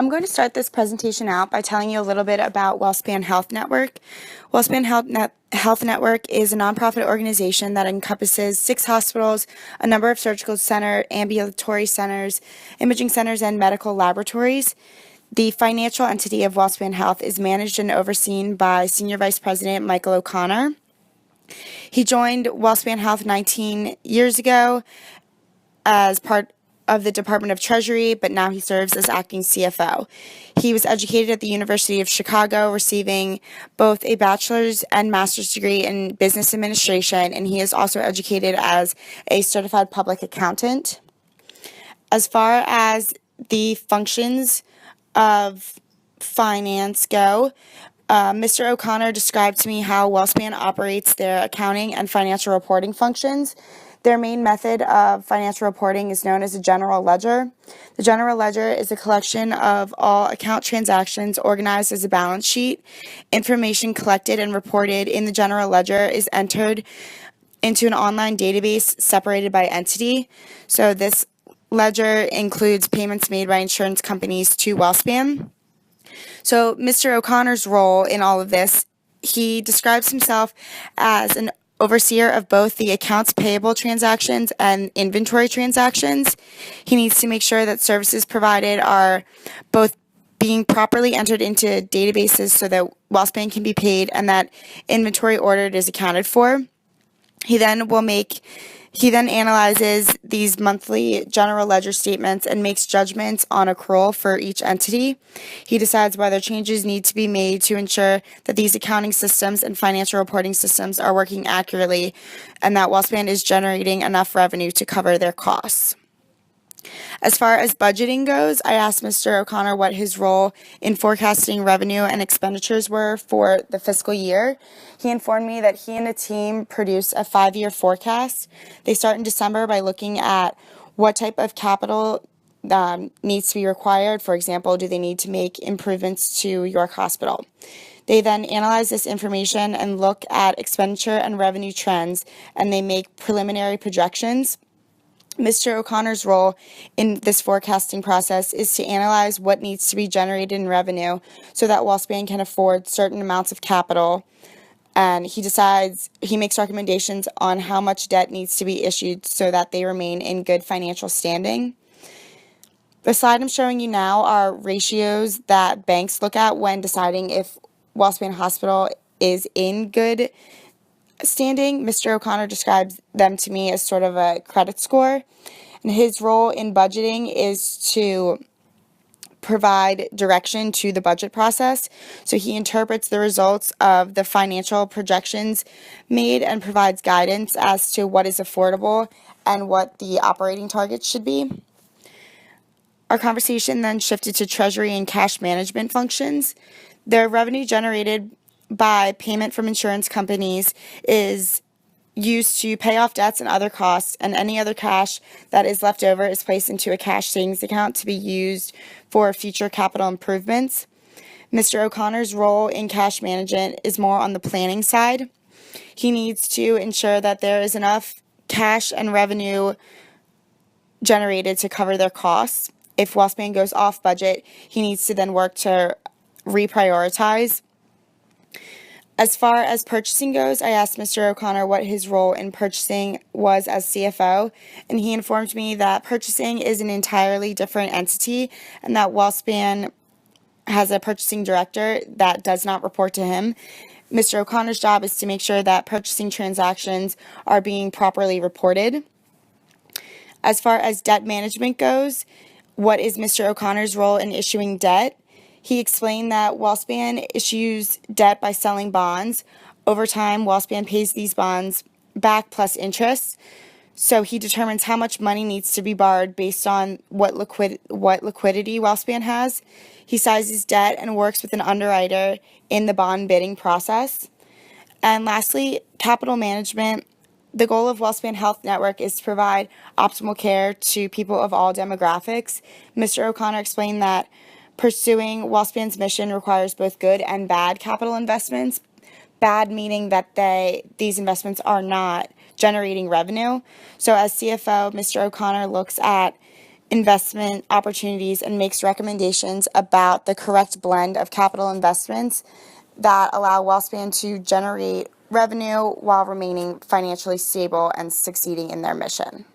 I'm going to start this presentation out by telling you a little bit about WellSpan Health Network. WellSpan Health Network is a nonprofit organization that encompasses 6 hospitals, a number of surgical centers, ambulatory centers, imaging centers, and medical laboratories. The financial entity of WellSpan Health is managed and overseen by Senior Vice President Michael O'Connor. He joined WellSpan Health 19 years ago as part of the Department of Treasury, but now he serves as acting CFO. He was educated at the University of Chicago, receiving both a bachelor's and master's degree in business administration, and he is also educated as a certified public accountant. As far as the functions of finance go, Mr. O'Connor described to me how WellSpan operates their accounting and financial reporting functions. Their main method of financial reporting is known as a general ledger. The general ledger is a collection of all account transactions organized as a balance sheet. Information collected and reported in the general ledger is entered into an online database separated by entity. So this ledger includes payments made by insurance companies to WellSpan. So Mr. O'Connor's role in all of this, he describes himself as an overseer of both the accounts payable transactions and inventory transactions. He needs to make sure that services provided are both being properly entered into databases so that WellSpan can be paid and that inventory ordered is accounted for. He then analyzes these monthly general ledger statements and makes judgments on accrual for each entity. He decides whether changes need to be made to ensure that these accounting systems and financial reporting systems are working accurately and that WellSpan is generating enough revenue to cover their costs. As far as budgeting goes, I asked Mr. O'Connor what his role in forecasting revenue and expenditures were for the fiscal year. He informed me that he and a team produce a 5-year forecast. They start in December by looking at what type of capital needs to be required. For example, do they need to make improvements to York Hospital? They then analyze this information and look at expenditure and revenue trends, and they make preliminary projections. Mr. O'Connor's role in this forecasting process is to analyze what needs to be generated in revenue so that WellSpan can afford certain amounts of capital, and he makes recommendations on how much debt needs to be issued so that they remain in good financial standing. The slide I'm showing you now are ratios that banks look at when deciding if WellSpan Hospital is in good standing. Mr. O'Connor describes them to me as sort of a credit score, and his role in budgeting is to provide direction to the budget process. So he interprets the results of the financial projections made and provides guidance as to what is affordable and what the operating targets should be. Our conversation then shifted to treasury and cash management functions. The revenue generated by payment from insurance companies is used to pay off debts and other costs, and any other cash that is left over is placed into a cash savings account to be used for future capital improvements. Mr. O'Connor's role in cash management is more on the planning side. He needs to ensure that there is enough cash and revenue generated to cover their costs. If WellSpan goes off budget, he needs to then work to reprioritize. As far as purchasing goes, I asked Mr. O'Connor what his role in purchasing was as CFO, and he informed me that purchasing is an entirely different entity and that WellSpan has a purchasing director that does not report to him. Mr. O'Connor's job is to make sure that purchasing transactions are being properly reported. As far as debt management goes, what is Mr. O'Connor's role in issuing debt? He explained that WellSpan issues debt by selling bonds. Over time, WellSpan pays these bonds back plus interest. So he determines how much money needs to be borrowed based on what liquidity WellSpan has. He sizes debt and works with an underwriter in the bond bidding process. And lastly, capital management. The goal of WellSpan Health Network is to provide optimal care to people of all demographics. Mr. O'Connor explained that pursuing WellSpan's mission requires both good and bad capital investments. Bad meaning that these investments are not generating revenue. So as CFO, Mr. O'Connor looks at investment opportunities and makes recommendations about the correct blend of capital investments that allow WellSpan to generate revenue while remaining financially stable and succeeding in their mission.